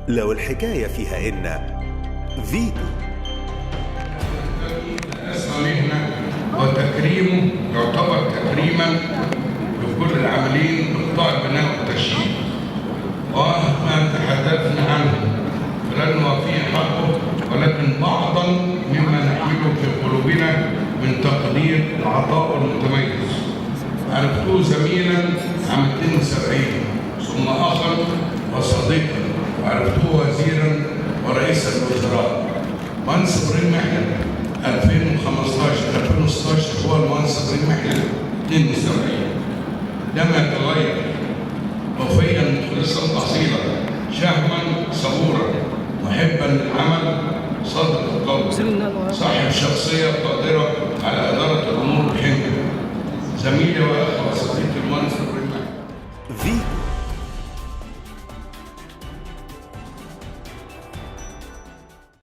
لو الحكاية فيها إن فيتو. أسمى مهنة وتكريمه يعتبر تكريما لكل العاملين بقطاع البناء والتشييد، وما تحدثنا عنه فلن نوفيه حقه، ولكن بعضا مما نحمله في قلوبنا من تقدير العطاء المتميز. عرفته زميلا عام 72 ثم اخا وصديقا، وعرفته وزيرا ورئيسا للوزراء. منصب رئيس محنة 2015 هو المنصب رئيس محنة 72 لم يتغير. وفيا مخلصا اصيلا، شهما صبورا، محبا للعمل، صادق القول، صاحب شخصيه قادره على اداره الامور بحكمه، زميلي واخ